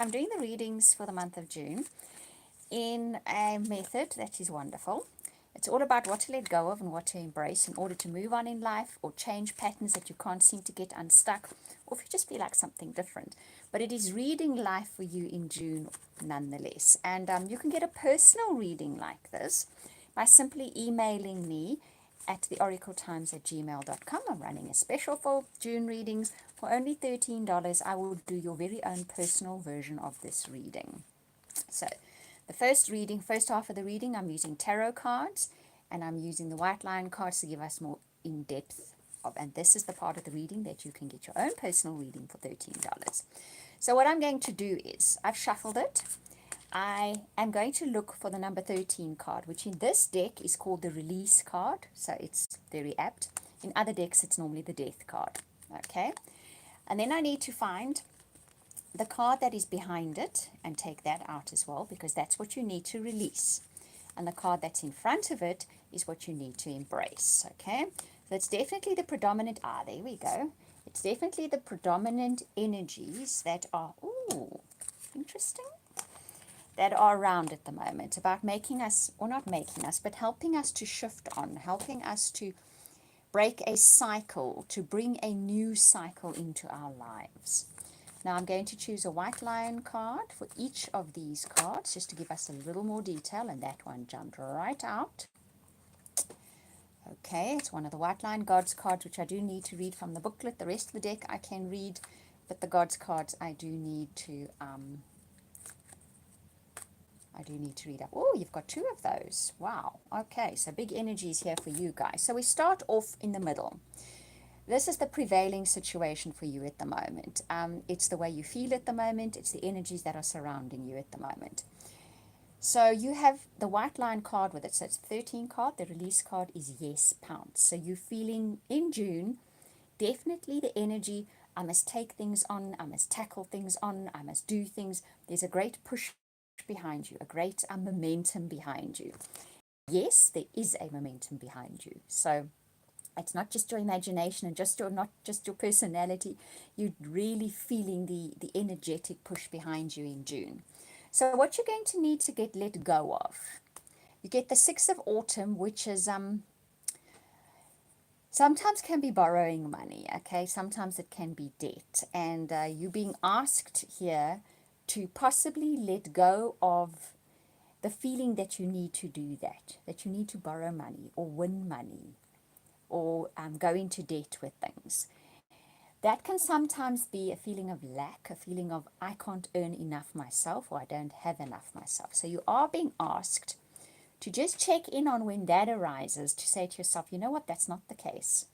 I'm doing the readings for the month of June in a method that is wonderful. It's all about what to let go of and what to embrace in order to move on in life or change patterns that you can't seem to get unstuck, or if you just feel like something different. But it is reading life for you in June nonetheless. And you can get a personal reading like this by simply emailing me at theoracletimes@gmail.com. I'm running a special for June readings. For only $13, I will do your very own personal version of this reading. So the first half of the reading, I'm using tarot cards, and I'm using the white lion cards to give us more in-depth of, and this is the part of the reading that you can get your own personal reading for $13. So what I'm going to do is, I've shuffled it. I am going to look for the number 13 card, which in this deck is called the release card, so it's very apt. In other decks, it's normally the death card, okay? And then I need to find the card that is behind it and take that out as well, because that's what you need to release. And the card that's in front of it is what you need to embrace, okay? So it's definitely the predominant, there we go. It's definitely the predominant energies that are, ooh, interesting, that are around at the moment, about making us, or not making us, but helping us to shift on, helping us to break a cycle, to bring a new cycle into our lives. Now I'm going to choose a white lion card for each of these cards, just to give us a little more detail, and that one jumped right out. Okay, it's one of the white lion gods cards, which I do need to read from the booklet. The rest of the deck I can read, but the gods cards I do need to read up. Oh, you've got two of those. Wow. Okay, so big energies here for you guys. So we start off in the middle. This is the prevailing situation for you at the moment. It's the way you feel at the moment. It's the energies that are surrounding you at the moment. So you have the white line card with it. So it's the 13 card. The release card is yes, pounce. So you're feeling in June, definitely the energy, I must take things on, I must tackle things on, I must do things. There's a great push behind you, a great momentum behind you. Yes, there is a momentum behind you. So it's not just your imagination and not just your personality. You're really feeling the energetic push behind you in June. So what you're going to need to get let go of, you get the 6 of autumn, which is sometimes can be borrowing money, okay? Sometimes it can be debt, and you're being asked here to possibly let go of the feeling that you need to do that you need to borrow money or win money or go into debt with things. That can sometimes be a feeling of lack, a feeling of I can't earn enough myself, or I don't have enough myself. So you are being asked to just check in on when that arises, to say to yourself, you know what, that's not the case.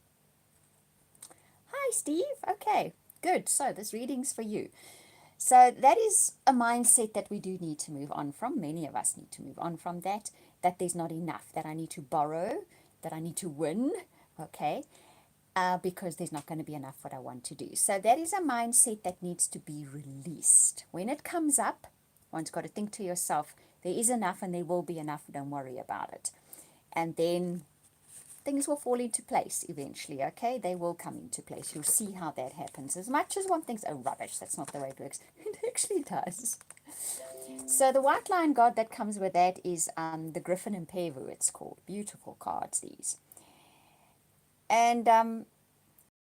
Hi, Steve. Okay, good. So this reading's for you. So that is a mindset that we do need to move on from. Many of us need to move on from that there's not enough, that I need to borrow, that I need to win, okay, because there's not going to be enough what I want to do. So that is a mindset that needs to be released. When it comes up, one's got to think to yourself, there is enough and there will be enough, don't worry about it. And then things will fall into place eventually, okay? They will come into place. You'll see how that happens. As much as one thinks, oh, rubbish, that's not the way it works. It actually does. So the white line god that comes with that is the Griffin and Pevu, it's called. Beautiful cards, these. And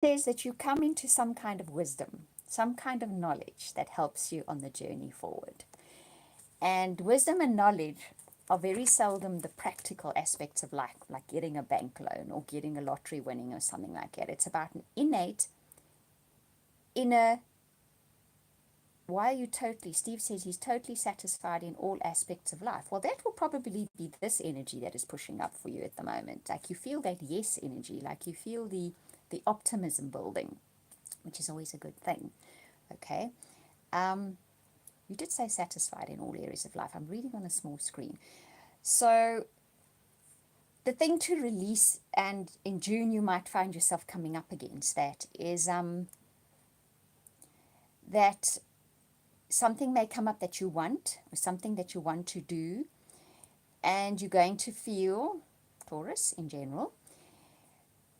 says that you come into some kind of wisdom, some kind of knowledge that helps you on the journey forward. And wisdom and knowledge are very seldom the practical aspects of life, like getting a bank loan or getting a lottery winning or something like that. It's about an innate, inner, why are you totally, Steve says he's totally satisfied in all aspects of life. Well, that will probably be this energy that is pushing up for you at the moment. Like you feel that yes energy, like you feel the optimism building, which is always a good thing, okay? You did say satisfied in all areas of life. I'm reading on a small screen. So the thing to release, and in June you might find yourself coming up against that, is that something may come up that you want, or something that you want to do, and you're going to feel, Taurus in general,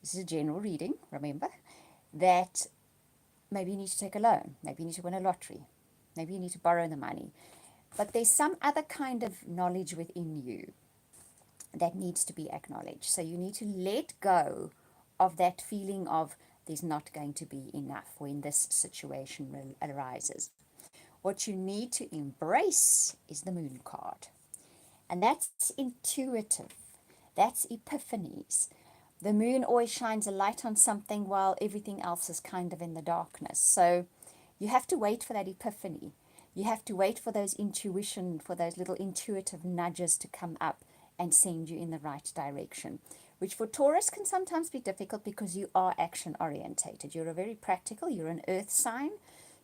this is a general reading, remember, that maybe you need to take a loan, maybe you need to win a lottery, Maybe you need to borrow the money. But there's some other kind of knowledge within you that needs to be acknowledged. So you need to let go of that feeling of there's not going to be enough when this situation arises. What you need to embrace is the moon card. And that's intuitive. That's epiphanies. The moon always shines a light on something while everything else is kind of in the darkness. So you have to wait for that epiphany. You have to wait for those intuition, for those little intuitive nudges to come up and send you in the right direction, which for Taurus can sometimes be difficult because you are action orientated. You're a very practical, you're an earth sign.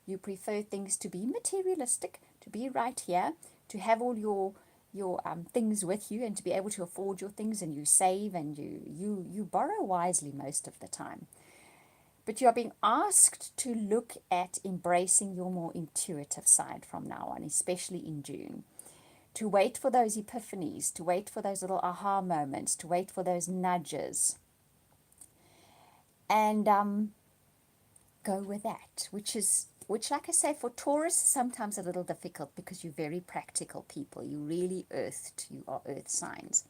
You prefer things to be materialistic, to be right here, to have all your things with you and to be able to afford your things, and you save and you borrow wisely most of the time. But you are being asked to look at embracing your more intuitive side from now on, especially in June. To wait for those epiphanies, to wait for those little aha moments, to wait for those nudges. And go with that, which like I say, for Taurus is sometimes a little difficult because you're very practical people. You really earthed. You are earth signs.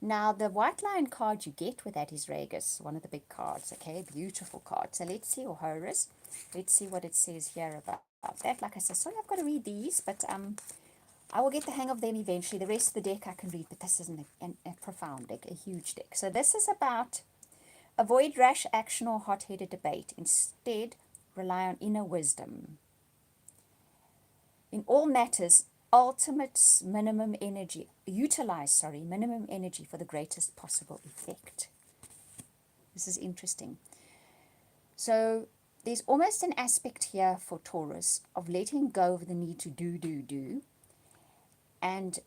Now, the white lion card you get with that is Regus, one of the big cards, okay? Beautiful card. So let's see, or Horus. Let's see what it says here about that. Like I said, sorry, I've got to read these, but I will get the hang of them eventually. The rest of the deck I can read, but this isn't a profound deck, a huge deck. So this is about avoid rash action or hot-headed debate. Instead, rely on inner wisdom. In all matters, utilize minimum energy for the greatest possible effect. This is interesting. So there's almost an aspect here for Taurus of letting go of the need to do, and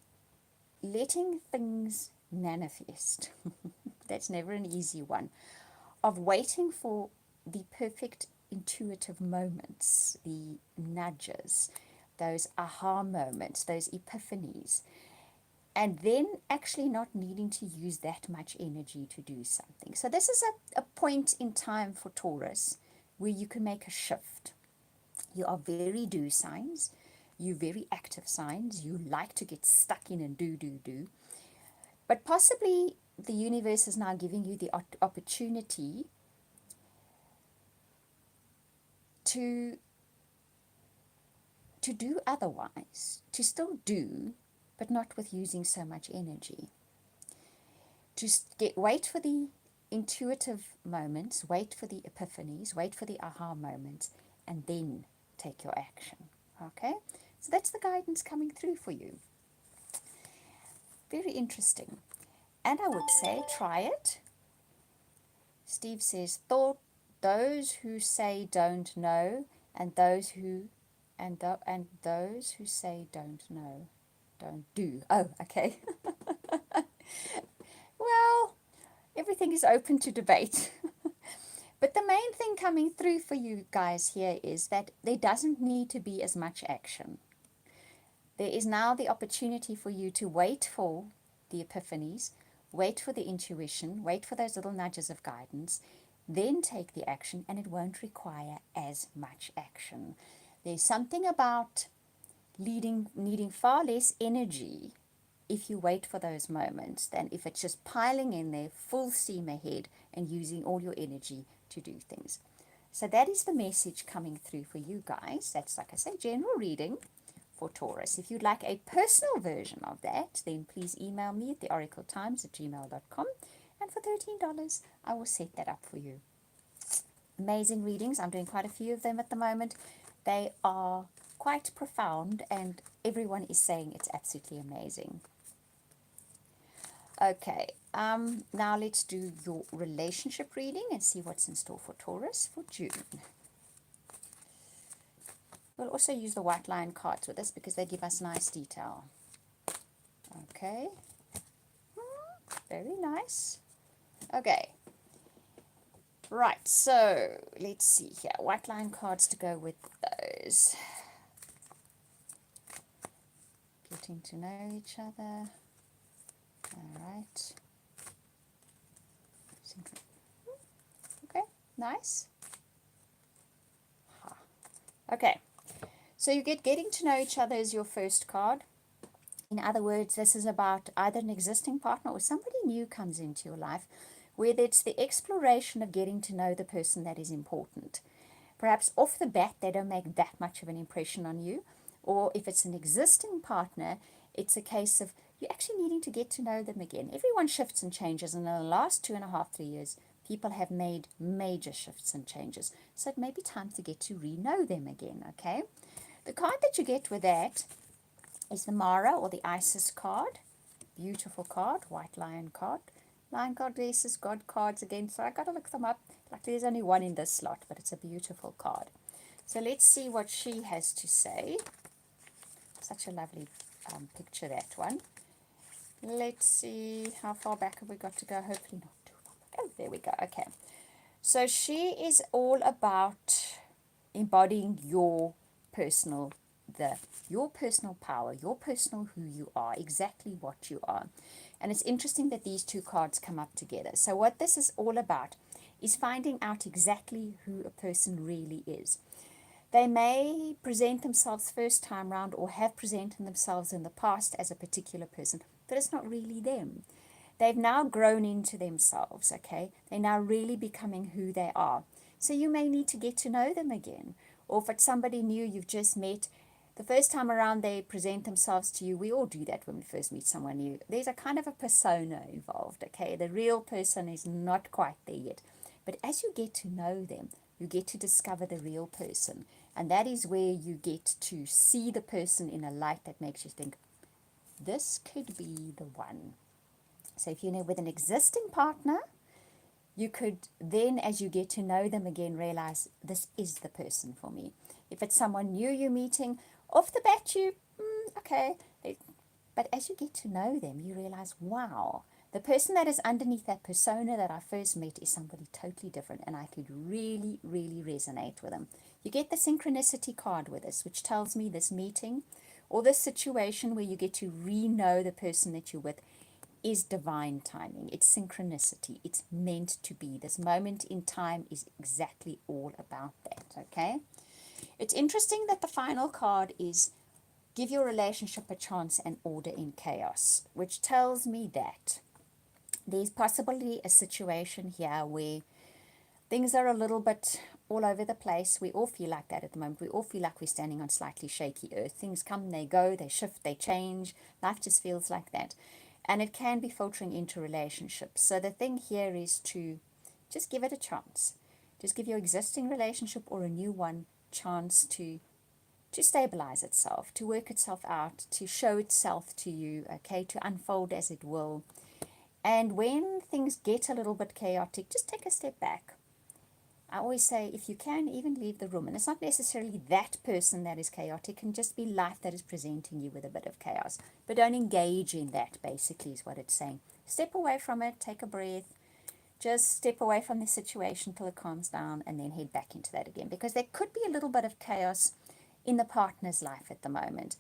letting things manifest. That's never an easy one. Of waiting for the perfect intuitive moments, the nudges, those aha moments, those epiphanies, and then actually not needing to use that much energy to do something. So this is a point in time for Taurus where you can make a shift. You are very do signs. You're very active signs. You like to get stuck in and do. But possibly the universe is now giving you the opportunity to do otherwise, to still do, but not with using so much energy. To wait for the intuitive moments, wait for the epiphanies, wait for the aha moments, and then take your action. Okay? So that's the guidance coming through for you. Very interesting. And I would say try it. Steve says, those who say don't know, and those who say don't know, don't do. Oh, okay. Well, everything is open to debate. But the main thing coming through for you guys here is that there doesn't need to be as much action. There is now the opportunity for you to wait for the epiphanies, wait for the intuition, wait for those little nudges of guidance, then take the action, and it won't require as much action. There's something about needing far less energy if you wait for those moments than if it's just piling in there full steam ahead and using all your energy to do things. So that is the message coming through for you guys. That's, like I say, general reading for Taurus. If you'd like a personal version of that, then please email me at theoracletimes@gmail.com, and for $13 I will set that up for you. Amazing readings. I'm doing quite a few of them at the moment. They are quite profound, and everyone is saying it's absolutely amazing. Okay, now let's do your relationship reading and see what's in store for Taurus for June. We'll also use the white lion cards with this because they give us nice detail. Okay, very nice. Okay, right, so let's see here. White lion cards to go with those. Getting to know each other. All right. Okay, nice. Okay, So you get getting to know each other as your first card. In other words, this is about either an existing partner or somebody new comes into your life, where it's the exploration of getting to know the person that is important. Perhaps off the bat, they don't make that much of an impression on you. Or if it's an existing partner, it's a case of you actually needing to get to know them again. Everyone shifts and changes, and in the last 2.5, 3 years, people have made major shifts and changes. So it may be time to get to re-know them again, okay? The card that you get with that is the Mara or the Isis card. Beautiful card, white lion card. Lion goddesses, god cards again, so I got to look them up. Like there's only one in this slot, but it's a beautiful card. So let's see what she has to say. Such a lovely picture, that one. Let's see, how far back have we got to go? Hopefully not too far back. Oh, there we go. Okay. So she is all about embodying your personal power, your personal who you are, exactly what you are. And it's interesting that these two cards come up together. So what this is all about is finding out exactly who a person really is. They may present themselves first time round or have presented themselves in the past as a particular person, but it's not really them. They've now grown into themselves, okay? They're now really becoming who they are. So you may need to get to know them again. Or if it's somebody new you've just met, the first time around they present themselves to you. We all do that when we first meet someone new. There's a kind of a persona involved, okay? The real person is not quite there yet. But as you get to know them, you get to discover the real person. And that is where you get to see the person in a light that makes you think, this could be the one. So if you're with an existing partner, you could then, as you get to know them again, realize this is the person for me. If it's someone new you're meeting, off the bat okay. But as you get to know them, you realize, wow, the person that is underneath that persona that I first met is somebody totally different, and I could really, really resonate with them. You get the synchronicity card with this, which tells me this meeting or this situation where you get to re-know the person that you're with is divine timing. It's synchronicity. It's meant to be. This moment in time is exactly all about that, okay? It's interesting that the final card is give your relationship a chance and order in chaos, which tells me that there's possibly a situation here where things are a little bit all over the place. We all feel like that at the moment. We all feel like we're standing on slightly shaky earth. Things come, they go, they shift, they change. Life just feels like that. And it can be filtering into relationships. So the thing here is to just give it a chance. Just give your existing relationship or a new one chance to stabilize itself, to work itself out, to show itself to you, okay, to unfold as it will. And when things get a little bit chaotic, just take a step back. I always say, if you can, even leave the room. And it's not necessarily that person that is chaotic. It can just be life that is presenting you with a bit of chaos. But don't engage in that, basically, is what it's saying. Step away from it, take a breath. Just step away from the situation till it calms down and then head back into that again. Because there could be a little bit of chaos in the partner's life at the moment.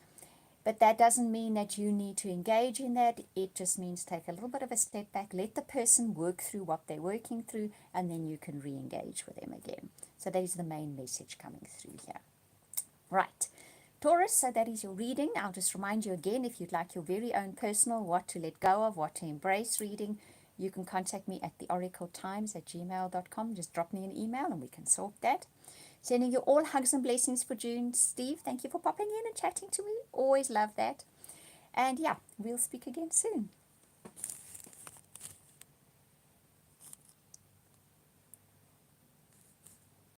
But that doesn't mean that you need to engage in that. It just means take a little bit of a step back, let the person work through what they're working through, and then you can re-engage with them again. So that is the main message coming through here. Right. Taurus, so that is your reading. I'll just remind you again, if you'd like your very own personal what to let go of, what to embrace reading, you can contact me at theoracletimes@gmail.com. Just drop me an email and we can sort that. Sending you all hugs and blessings for June. Steve, thank you for popping in and chatting to me. Always love that. And yeah, we'll speak again soon.